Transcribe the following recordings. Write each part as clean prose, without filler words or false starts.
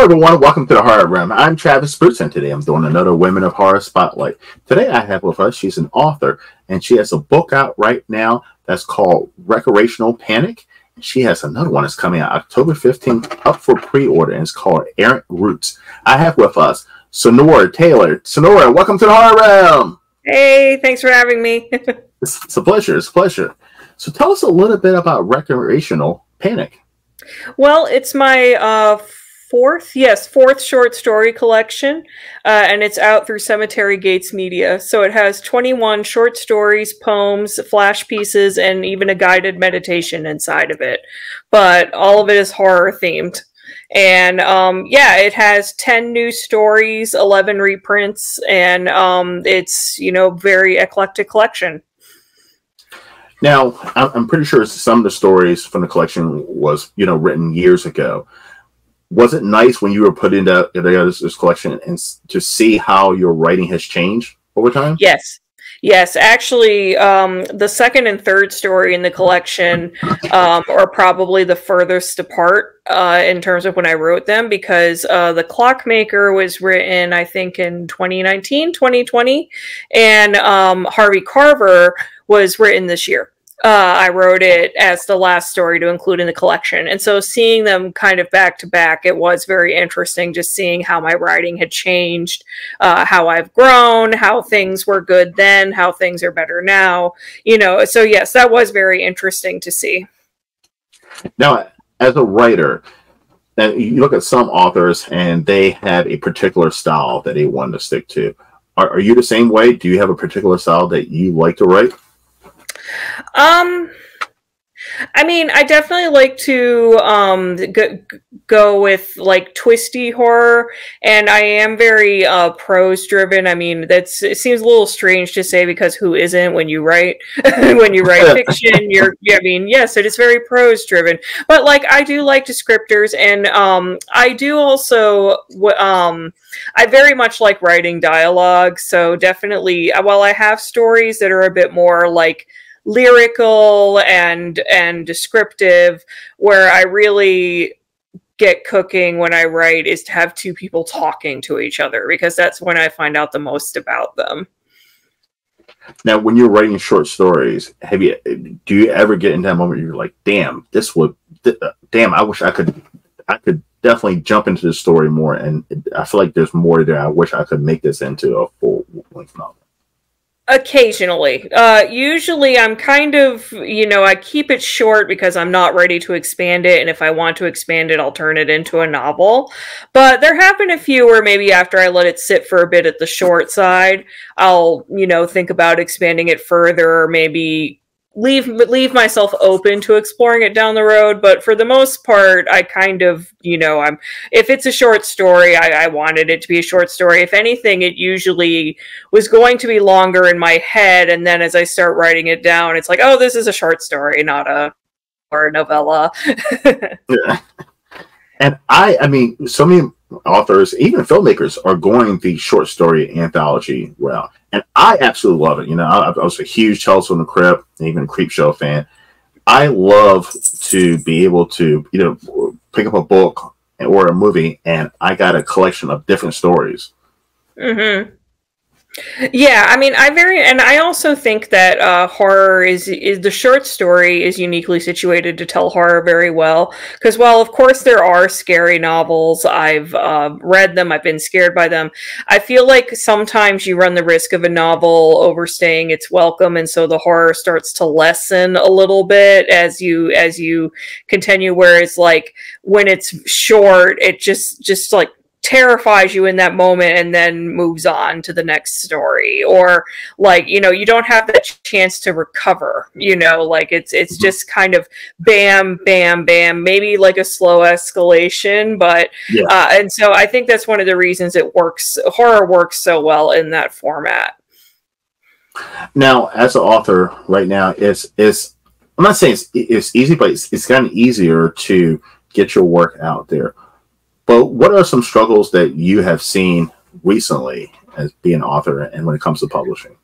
everyone, welcome to the Horror Room. I'm Travis Spruce, and today I'm doing another Women of Horror Spotlight. Today I have with us, she's an author, and she has a book out right now that's called Recreational Panic. She has another one that's coming out October 15th, up for pre-order, and it's called Errant Roots. I have with us Sonora Taylor. Sonora, welcome to the Horror Room. Hey, thanks for having me. It's a pleasure. It's a pleasure. So tell us a little bit about Recreational Panic. Well, it's my fourth short story collection, and it's out through Cemetery Gates Media. So it has 21 short stories, poems, flash pieces, and even a guided meditation inside of it. But all of it is horror themed. And yeah, it has 10 new stories, 11 reprints, and it's, very eclectic collection. Now, I'm pretty sure some of the stories from the collection was, written years ago. Was it nice when you were putting together this collection and to see how your writing has changed over time? Yes. Yes, actually, the second and third story in the collection are probably the furthest apart in terms of when I wrote them, because The Clockmaker was written, I think, in 2019, 2020, and Harvey Carver was written this year. I wrote it as the last story to include in the collection. And so seeing them kind of back to back, it was very interesting just seeing how my writing had changed, how I've grown, how things were good then, how things are better now. So yes, that was very interesting to see. Now, as a writer, you look at some authors and they have a particular style that they want to stick to. Are you the same way? Do you have a particular style that you like to write? I mean, I definitely like to go with like twisty horror, and I am very prose driven. I mean, it seems a little strange to say, because who isn't when you write when you write fiction? I mean, yes, it is very prose driven, but like I do like descriptors, and I do also I very much like writing dialogue. So definitely, while I have stories that are a bit more like lyrical and descriptive, where I really get cooking when I write is to have two people talking to each other, because that's when I find out the most about them. Now, when you're writing short stories, do you ever get in that moment where you're like, damn, I wish I could definitely jump into the story more, and I feel like there's more there. I wish I could make this into a full-length novel? Occasionally. Usually I'm kind of, I keep it short because I'm not ready to expand it, and if I want to expand it, I'll turn it into a novel. But there have been a few where maybe after I let it sit for a bit at the short side, I'll, think about expanding it further, or maybe leave myself open to exploring it down the road. But for the most part, I kind of, if it's a short story, I wanted it to be a short story. If anything, it usually was going to be longer in my head, and then as I start writing it down, it's like, oh, this is a short story, not a novella. Yeah. And I mean, so many authors, even filmmakers, are going the short story anthology route, and I absolutely love it. I was a huge Tales from the Crypt, even Creepshow fan. I love to be able to, pick up a book or a movie, and I got a collection of different stories. Mm-hmm. Yeah, I mean, I also think that horror is the short story is uniquely situated to tell horror very well. Because while of course there are scary novels, I've read them, I've been scared by them, I feel like sometimes you run the risk of a novel overstaying its welcome, and so the horror starts to lessen a little bit as you continue. Whereas like when it's short, it just like terrifies you in that moment and then moves on to the next story, or like you don't have that chance to recover, like it's just kind of bam bam bam, maybe like a slow escalation, but yeah. And so I think that's one of the reasons horror works so well in that format. Now, as an author right now, it's I'm not saying it's easy, but it's gotten easier to get your work out there. But what are some struggles that you have seen recently as being an author and when it comes to publishing?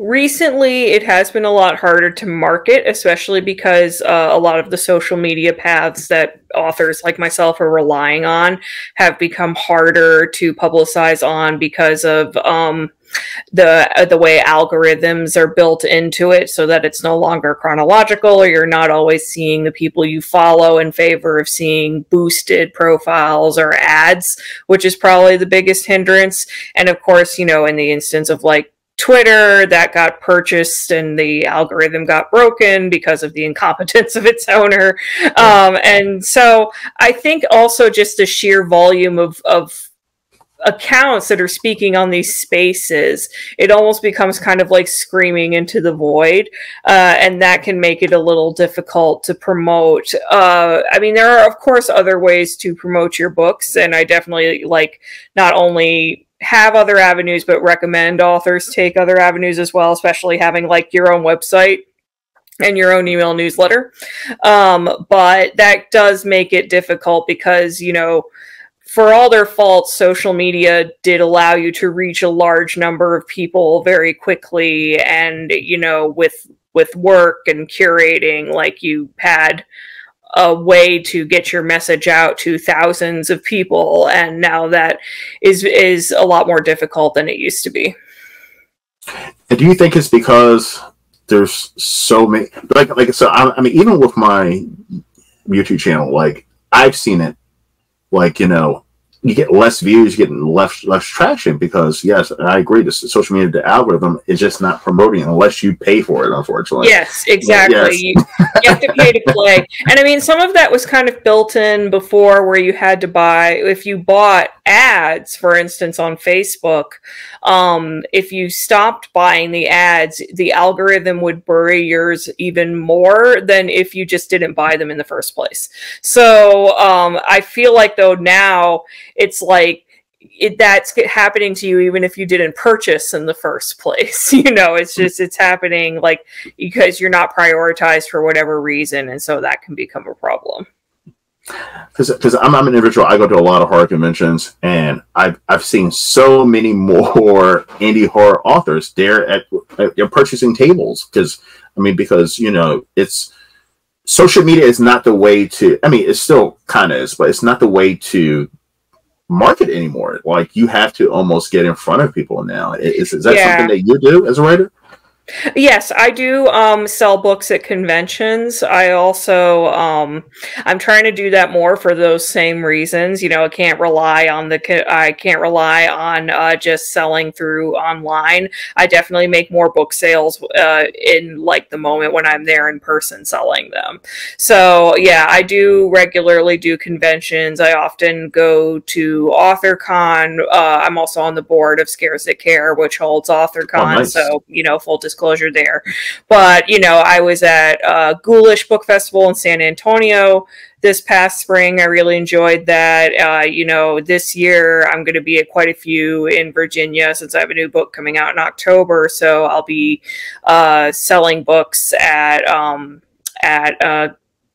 Recently, it has been a lot harder to market, especially because a lot of the social media paths that authors like myself are relying on have become harder to publicize on because of the way algorithms are built into it, so that it's no longer chronological, or you're not always seeing the people you follow in favor of seeing boosted profiles or ads, which is probably the biggest hindrance. And of course, you know, in the instance of like Twitter, that got purchased and the algorithm got broken because of the incompetence of its owner. And so I think also just the sheer volume of accounts that are speaking on these spaces, it almost becomes kind of like screaming into the void, and that can make it a little difficult to promote. I mean, there are of course other ways to promote your books, and I definitely like not only have other avenues but recommend authors take other avenues as well, especially having like your own website and your own email newsletter. But that does make it difficult because, you know, for all their faults, social media did allow you to reach a large number of people very quickly. And, you know, with work and curating, like you had a way to get your message out to thousands of people. And now that is a lot more difficult than it used to be. And do you think it's because there's so many, like so I mean, even with my YouTube channel, like I've seen it, like, you know, you get less views, you get less traction because, yes, I agree, the social media, the algorithm is just not promoting unless you pay for it, unfortunately. Yes, exactly. Yes. You have to pay to play. And I mean, some of that was kind of built in before, where you had to buy, if you bought ads, for instance, on Facebook, if you stopped buying the ads, the algorithm would bury yours even more than if you just didn't buy them in the first place. So I feel like, though, now it's like that's happening to you even if you didn't purchase in the first place. You know, it's just, it's happening like because you're not prioritized for whatever reason, and so that can become a problem. Because I'm an individual, I go to a lot of horror conventions, and I've seen so many more indie horror authors there at their purchasing tables. Because you know, it's social media is not the way to. I mean, it still kind of is, but it's not the way to market anymore. Like, you have to almost get in front of people now. Is that something that you do as a writer? Yes, I do sell books at conventions. I also I'm trying to do that more for those same reasons. You know, I can't rely on just selling through online. I definitely make more book sales in like the moment when I'm there in person selling them. So yeah, I do regularly do conventions. I often go to AuthorCon. I'm also on the board of Scares That Care, which holds AuthorCon. Oh, nice. So, you know, full disclosure there. But, you know, I was at Ghoulish Book Festival in San Antonio this past spring. I really enjoyed that. You know, this year I'm going to be at quite a few in Virginia since I have a new book coming out in October. So I'll be selling books at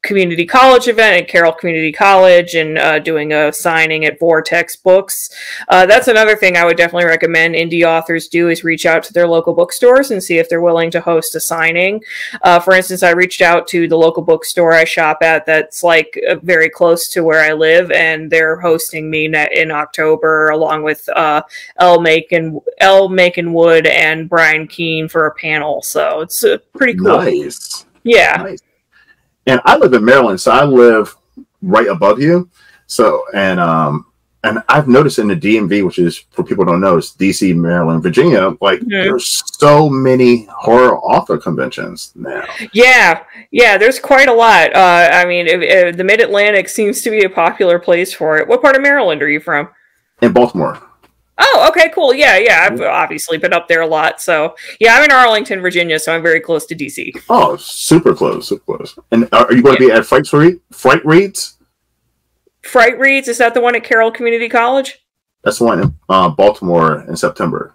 community college event at Carroll Community College, and doing a signing at Vortex Books. That's another thing I would definitely recommend indie authors do, is reach out to their local bookstores and see if they're willing to host a signing. For instance, I reached out to the local bookstore I shop at that's like very close to where I live, and they're hosting me in October along with Elle Macon Wood and Brian Keene for a panel. So it's pretty cool. Nice. Yeah. Nice. And I live in Maryland, so I live right above you. So, and I've noticed in the DMV, which is, for people who don't know, it's DC, Maryland, Virginia, like there's so many horror author conventions now. Yeah, there's quite a lot. I mean, the Mid-Atlantic seems to be a popular place for it. What part of Maryland are you from? In Baltimore. Oh, okay, cool. Yeah. I've obviously been up there a lot. So, yeah, I'm in Arlington, Virginia, so I'm very close to DC. Oh, super close, super close. And are you going to be at Fright Reads? Fright Reads? Is that the one at Carroll Community College? That's the one in Baltimore in September.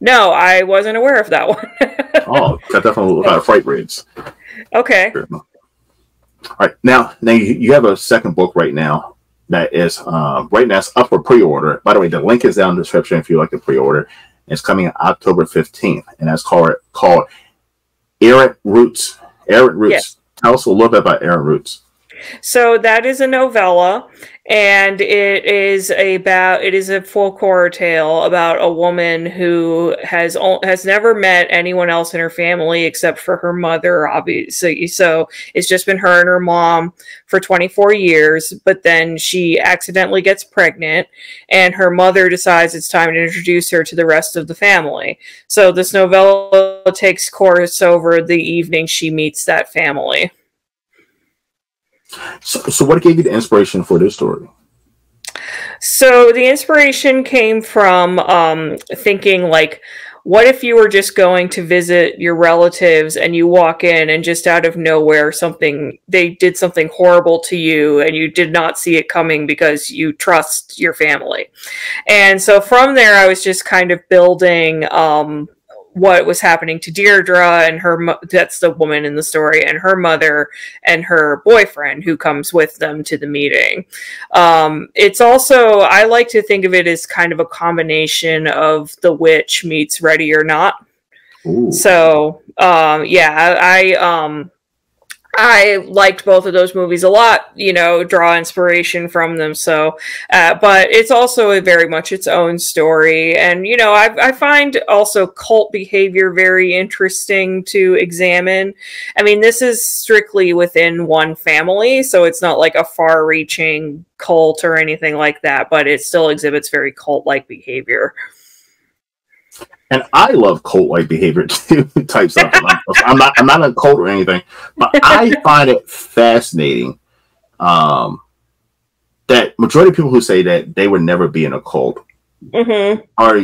No, I wasn't aware of that one. Oh, that definitely Fright Reads. Okay. All right, now you have a second book right now. That is right now, it's up for pre-order. By the way, the link is down in the description if you like to pre-order. It's coming on October 15th, and that's called Errant Roots. Errant Roots. Yes. Tell us a little bit about Errant Roots. So that is a novella, and it is a folklore tale about a woman who has never met anyone else in her family except for her mother, obviously. So it's just been her and her mom for 24 years, but then she accidentally gets pregnant, and her mother decides it's time to introduce her to the rest of the family. So this novella takes course over the evening she meets that family. So what gave you the inspiration for this story? So the inspiration came from thinking, like, what if you were just going to visit your relatives and you walk in and just out of nowhere they did something horrible to you and you did not see it coming because you trust your family. And so from there I was just kind of building what was happening to Deirdre and that's the woman in the story, and her mother and her boyfriend who comes with them to the meeting. It's also, I like to think of it as kind of a combination of The Witch meets Ready or Not. Ooh. So, I liked both of those movies a lot, draw inspiration from them. So, but it's also very much its own story. And, I find also cult behavior very interesting to examine. I mean, this is strictly within one family, so it's not like a far-reaching cult or anything like that, but it still exhibits very cult-like behavior. And I love cult-like behavior too, type stuff. I'm not a cult or anything, but I find it fascinating that majority of people who say that they would never be in a cult are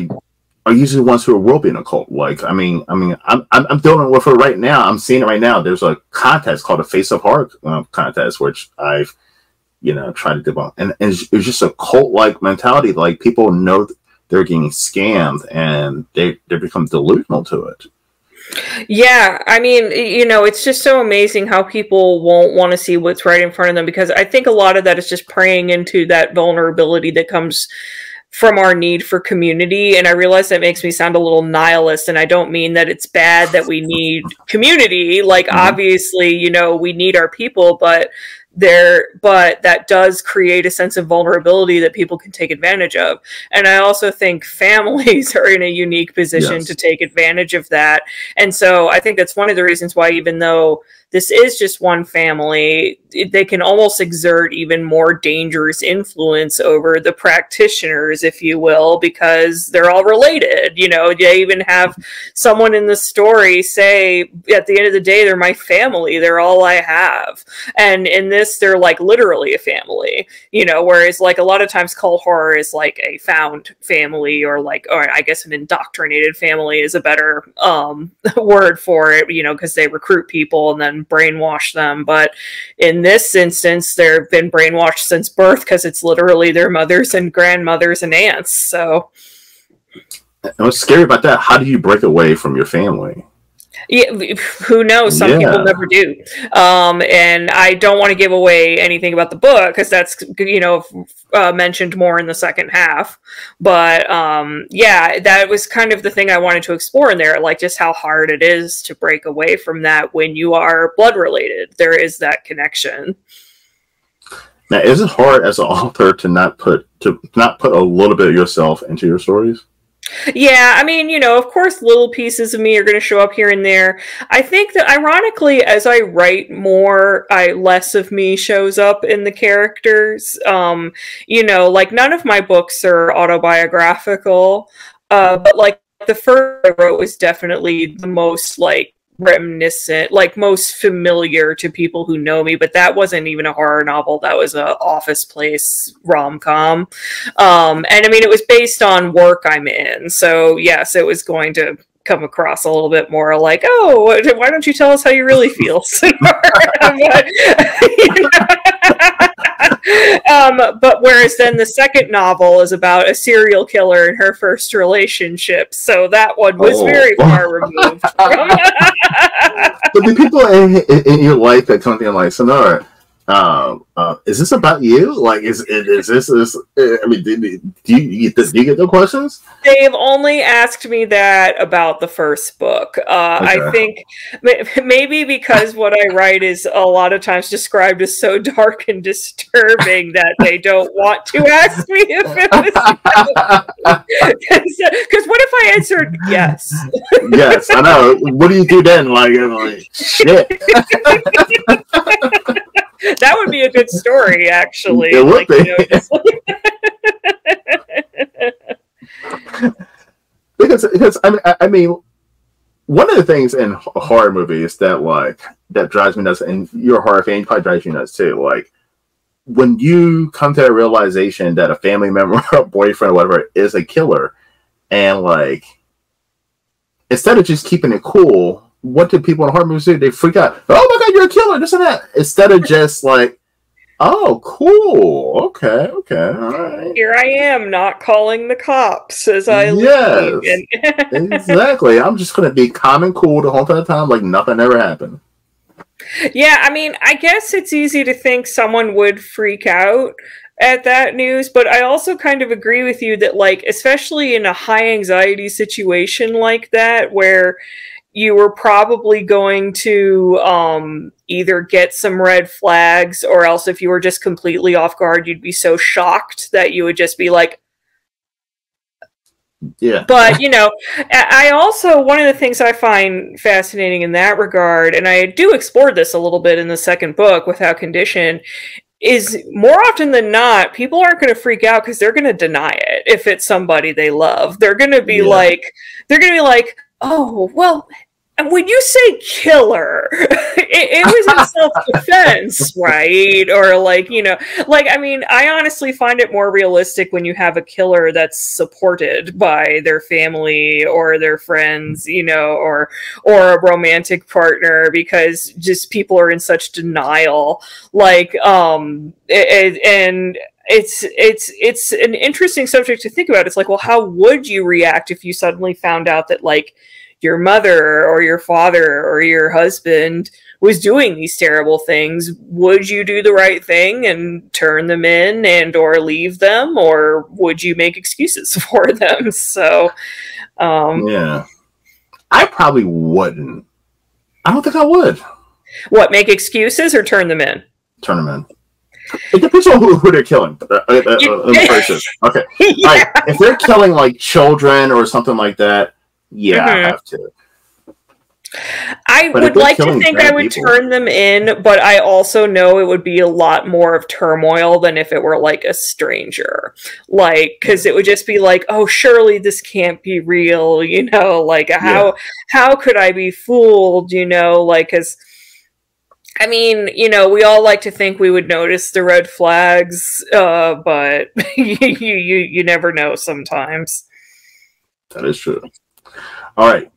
usually the ones who will be in a cult. Like, I'm dealing with it right now. I'm seeing it right now. There's a contest called the Face of Horror contest, which I've tried to debunk, and it's just a cult-like mentality. Like, people know they're getting scammed and they become delusional to it. Yeah, I mean, it's just so amazing how people won't want to see what's right in front of them, because I think a lot of that is just preying into that vulnerability that comes from our need for community. And I realize that makes me sound a little nihilist, and I don't mean that it's bad that we need community. Like, obviously, we need our people, but that does create a sense of vulnerability that people can take advantage of. And I also think families are in a unique position to take advantage of that. And so I think that's one of the reasons why, even though this is just one family, they can almost exert even more dangerous influence over the practitioners, if you will, because they're all related. They even have someone in the story say, at the end of the day, they're my family. They're all I have. And in this, they're like literally a family, whereas like a lot of times cult horror is like a found family, or I guess an indoctrinated family is a better word for it, because they recruit people and then brainwash them. But in this instance, they've been brainwashed since birth, because it's literally their mothers and grandmothers and aunts. So, and what's scary about that? How do you break away from your family? Yeah, who knows? Some people never do. And I don't want to give away anything about the book, because that's, mentioned more in the second half. But yeah, that was kind of the thing I wanted to explore in there, like just how hard it is to break away from that when you are blood related. There is that connection. Now, is it hard as an author to not put a little bit of yourself into your stories? Yeah, I mean, of course, little pieces of me are going to show up here and there. I think that, ironically, as I write more, less of me shows up in the characters. Like, none of my books are autobiographical, but, like, the first I wrote was definitely the most, like, reminiscent, like most familiar to people who know me, but that wasn't even a horror novel. That was a Office Place rom-com. And I mean, it was based on work I'm in. So yes, it was going to come across a little bit more like, oh, why don't you tell us how you really feel? But whereas then the second novel is about a serial killer and her first relationship, so that one was very far removed from. But the people in your life that come to you like, Sonora, Is this about you? Like, is this? I mean, do you get the questions? They've only asked me that about the first book. Okay. I think maybe because what I write is a lot of times described as so dark and disturbing that they don't want to ask me if it was. Because what if I answered yes? Yes, I know. What do you do then? Like shit. That would be a good story, actually. It would be. Because I mean, one of the things in horror movies that drives me nuts, and you're a horror fan, probably drives you nuts too. Like when you come to the realization that a family member, or boyfriend, or whatever, is a killer, and like instead of just keeping it cool, what do people in horror movies do? They freak out. Oh my god, you're a killer! This and that. Instead of just like, oh, cool. Okay, all right. Here I am, not calling the cops as I leave. Exactly. I'm just gonna be calm and cool the whole entire time, like nothing ever happened. Yeah, I mean, I guess it's easy to think someone would freak out at that news, but I also kind of agree with you that, like, especially in a high anxiety situation like that, where you were probably going to either get some red flags, or else if you were just completely off guard, you'd be so shocked that you would just be like, yeah. But, you know, I also, one of the things I find fascinating in that regard, and I do explore this a little bit in the second book, Without Condition, is more often than not, people aren't going to freak out because they're going to deny it if it's somebody they love. They're going to be like, oh, well, and when you say killer, it was in self-defense, right? Or like, you know, like, I mean, I honestly find it more realistic when you have a killer that's supported by their family or their friends, you know, or a romantic partner, because just people are in such denial. Like, and it's an interesting subject to think about. It's like, well, how would you react if you suddenly found out that, like, your mother or your father or your husband was doing these terrible things? Would you do the right thing and turn them in and or leave them, or would you make excuses for them? So yeah, I probably wouldn't. I don't think I would. What, make excuses or turn them in? Turn them in. It depends on who they're killing. Okay. Yeah. Like, if they're killing like children or something like that, yeah, I have to. I would like to think I would turn them in, but I also know it would be a lot more of turmoil than if it were like a stranger. Like, because it would just be like, oh, surely this can't be real, you know, like how could I be fooled, you know, like, because I mean, you know, we all like to think we would notice the red flags, but you never know sometimes. That is true. All right,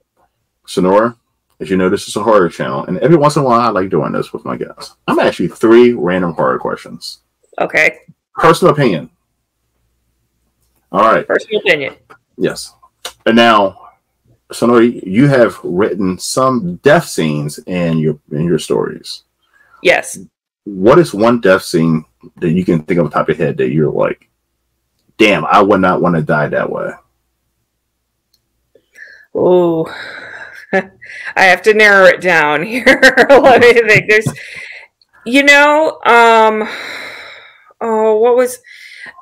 Sonora, as you know, this is a horror channel, and every once in a while I like doing this with my guests. I'm actually 3 random horror questions. Okay. Personal opinion. All right. Personal opinion. Yes. And now, Sonora, you have written some death scenes in your stories. Yes. What is one death scene that you can think of on top of your head that you're like, damn, I would not want to die that way? Oh, I have to narrow it down here. Let me think. There's, you know, what was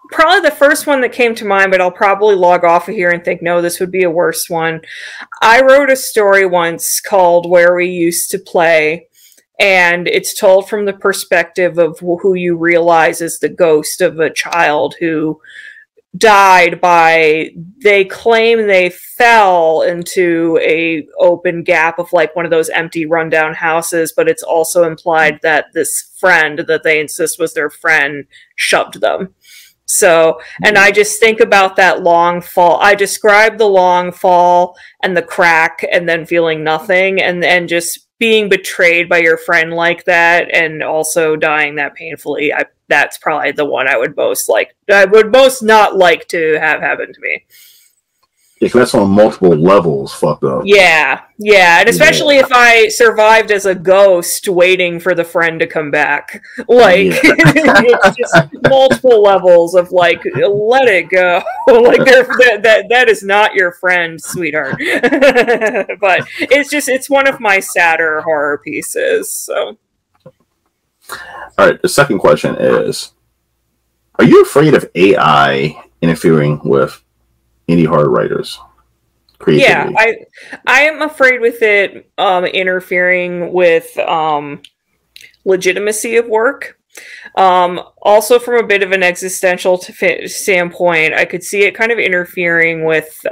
probably the first one that came to mind, but I'll probably log off of here and think, no, this would be a worse one. I wrote a story once called Where We Used to Play, and it's told from the perspective of who you realize is the ghost of a child who died by, they claim they fell into a open gap of like one of those empty rundown houses, but it's also implied that this friend that they insist was their friend shoved them. So, and I just think about that long fall. I describe the long fall and the crack and then feeling nothing, and just being betrayed by your friend like that and also dying that painfully. That's probably the one I would most not like to have happen to me. Yeah, 'cause that's on multiple levels. Fucked up. Yeah, yeah, and especially if I survived as a ghost waiting for the friend to come back. Like, Yeah. it's just multiple levels of like, let it go. Like, that is not your friend, sweetheart. But it's one of my sadder horror pieces. So, All right. The second question is: are you afraid of AI interfering with indie horror writers' creativity? yeah, I am afraid with it interfering with legitimacy of work. Also, from a bit of an existential standpoint, I could see it kind of interfering with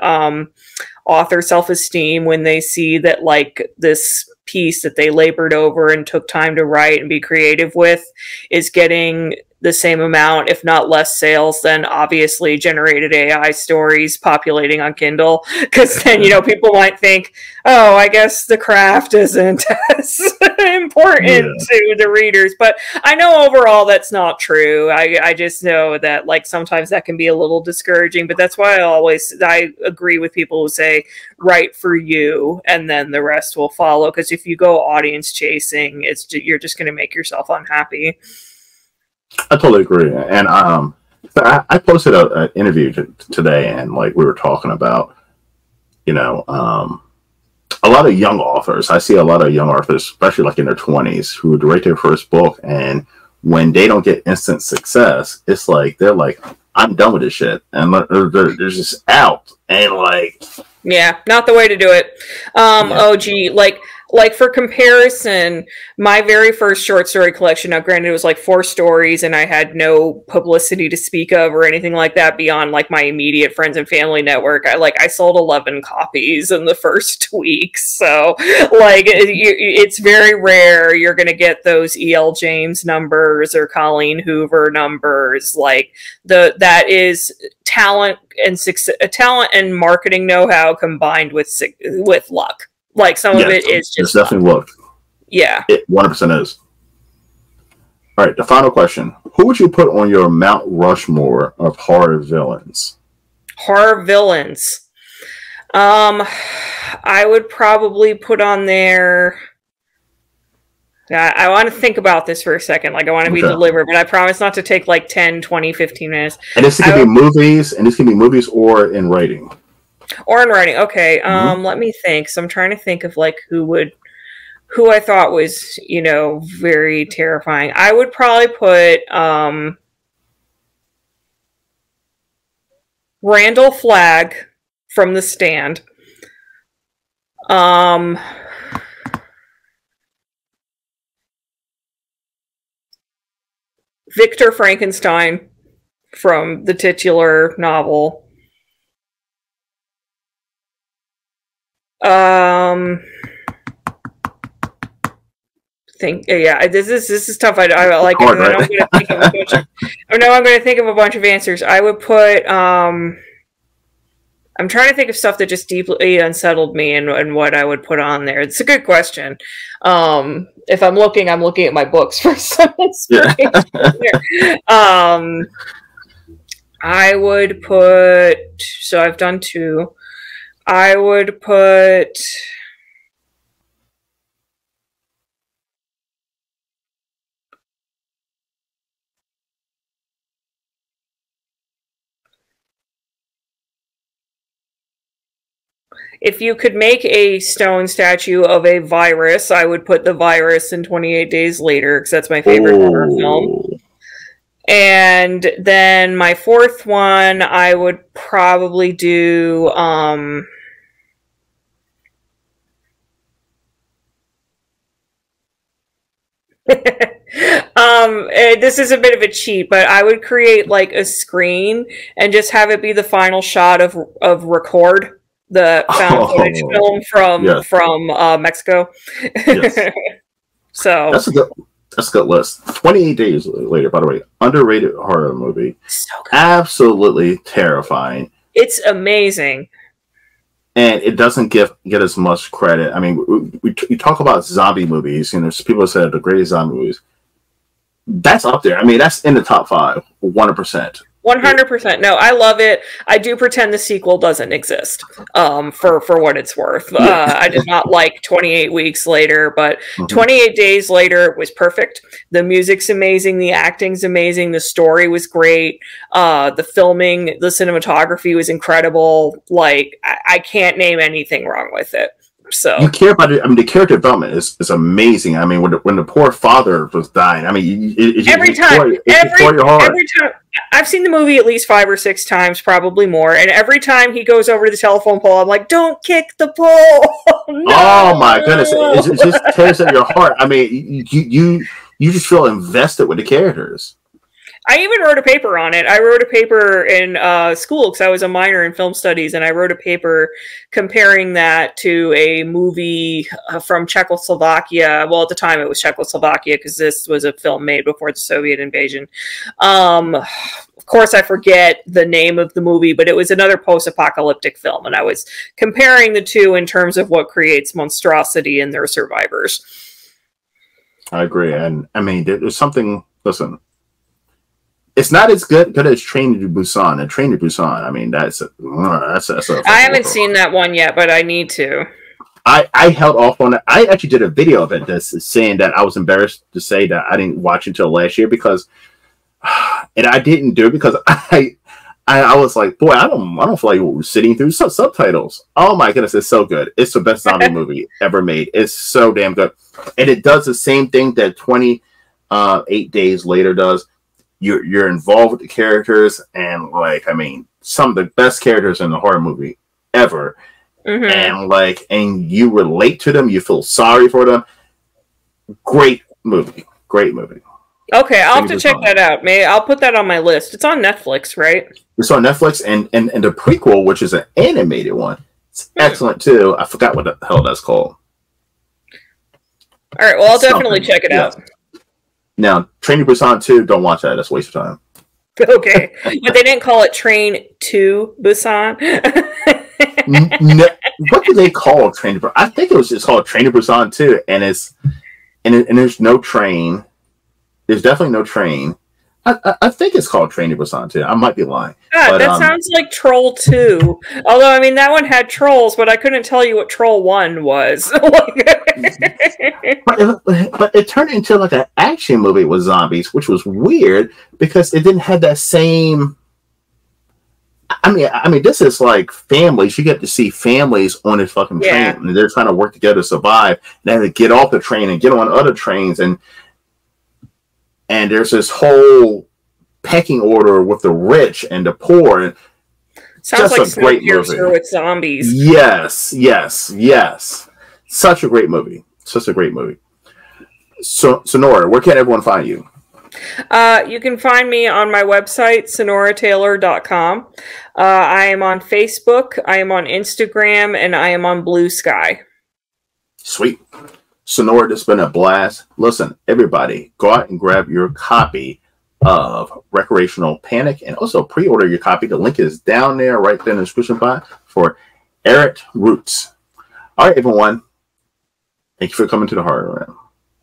author self-esteem when they see that, like, this piece that they labored over and took time to write and be creative with is getting the same amount, if not less, sales than obviously generated AI stories populating on Kindle. Because then, you know, people might think, oh, I guess the craft isn't as important to the readers. But I know overall that's not true. I just know that, like, sometimes that can be a little discouraging. But that's why I agree with people who say, write for you, and then the rest will follow. Because if you go audience chasing, you're just going to make yourself unhappy. I totally agree, and I posted an interview today, and like we were talking about, you know, a lot of young authors. I see a lot of young authors, especially like in their 20s, who would write their first book, and when they don't get instant success, it's like they're like, "I'm done with this shit," and they're just out, and like, yeah, not the way to do it. Oh, gee, like for comparison, my very first short story collection, now granted it was like 4 stories and I had no publicity to speak of or anything like that beyond like my immediate friends and family network. I sold 11 copies in the first week. So like it's very rare you're going to get those E.L. James numbers or Colleen Hoover numbers. Like that is talent and marketing know-how combined with luck. Like, some of it is just... It's definitely luck. Yeah. It 100% is. All right, the final question. Who would you put on your Mount Rushmore of horror villains? Horror villains. I would probably put on there... I want to think about this for a second. Like, I want to be deliberate, but I promise not to take like 10, 20, 15 minutes. And this can be movies, or in writing. Or in writing. Okay. Let me think. So I'm trying to think of like who I thought was, you know, very terrifying. I would probably put Randall Flagg from The Stand. Victor Frankenstein from the titular novel. This is tough. I like it. Right? I'm going to think of a bunch of answers. I would put I'm trying to think of stuff that just deeply unsettled me and what I would put on there. It's a good question. If I'm looking at my books for some inspiration. I would put, so I've done 2. I would put if you could make a stone statue of a virus, I would put the virus in 28 Days Later, because that's my favorite horror film. And then my 4th one, I would probably do this is a bit of a cheat, but I would create like a screen and just have it be the final shot of Record, the found footage film from Mexico. Yes. So that's a good list. 28 Days Later, by the way, underrated horror movie. So good. Absolutely terrifying. It's amazing. And it doesn't get as much credit. I mean, you talk about zombie movies. You know, people said the greatest zombie movies. That's up there. I mean, that's in the top 5, 100%. 100%. No, I love it. I do pretend the sequel doesn't exist, for what it's worth. I did not like 28 Weeks Later, but 28 Days Later was perfect. The music's amazing. The acting's amazing. The story was great. The filming, the cinematography was incredible. Like, I can't name anything wrong with it. So you care about it. I mean, the character development is amazing. I mean, when the poor father was dying, I mean, every time I've seen the movie at least 5 or 6 times, probably more, and every time he goes over to the telephone pole, I'm like, "Don't kick the pole!" No! Oh my goodness, it just tears at your heart. I mean, you just feel invested with the characters. I even wrote a paper on it. I wrote a paper in school because I was a minor in film studies, and I wrote a paper comparing that to a movie from Czechoslovakia. Well, at the time it was Czechoslovakia because this was a film made before the Soviet invasion. Of course, I forget the name of the movie, but it was another post-apocalyptic film, and I was comparing the two in terms of what creates monstrosity in their survivors. I agree, and I mean, there's something. Listen. It's not as good as Train to Busan. And Train to Busan, I mean, that's a I haven't seen that one yet, but I need to. I held off on it. I actually did a video of it that's saying that I was embarrassed to say that I didn't watch until last year because, and I didn't do it because I was like, boy, I don't feel like we're sitting through subtitles. Oh my goodness, it's so good. It's the best zombie movie ever made. It's so damn good, and it does the same thing that 28 Days Later does. You're involved with the characters, and like, I mean, some of the best characters in the horror movie ever. And you relate to them, you feel sorry for them. Great movie. Okay, I'll have to check that out. I'll put that on my list. It's on Netflix, right? It's on Netflix, and the prequel, which is an animated one, it's excellent too. I forgot what the hell that's called. All right, well, I'll definitely check it out. Now, Train to Busan 2, don't watch that. That's a waste of time. Okay. But they didn't call it Train to Busan? No, what do they call Train to Busan? I think it was just called Train to Busan 2, and there's no train. There's definitely no train. I think it's called Train to Busan 2. I might be lying. God, that sounds like Troll 2. Although, I mean, that one had trolls, but I couldn't tell you what Troll 1 was. but it turned into like an action movie with zombies, which was weird because it didn't have that same. I mean, this is like families. You get to see families on this fucking train, and they're trying to work together to survive. And they have to get off the train and get on other trains, and there's this whole pecking order with the rich and the poor. And sounds like a great movie with zombies. Yes. Such a great movie. So, Sonora, where can everyone find you? You can find me on my website, sonorataylor.com. I am on Facebook, I am on Instagram, and I am on Blue Sky. Sweet. Sonora, it's been a blast. Listen, everybody, go out and grab your copy of Recreational Panic and also pre-order your copy. The link is down there, right there in the description box for ERRANT Roots. All right, everyone. Thank you for coming to the Horror Room.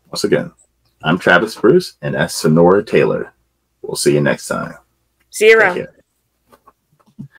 Once again, I'm Travis Bruce, and that's Sonora Taylor. We'll see you next time. See you around.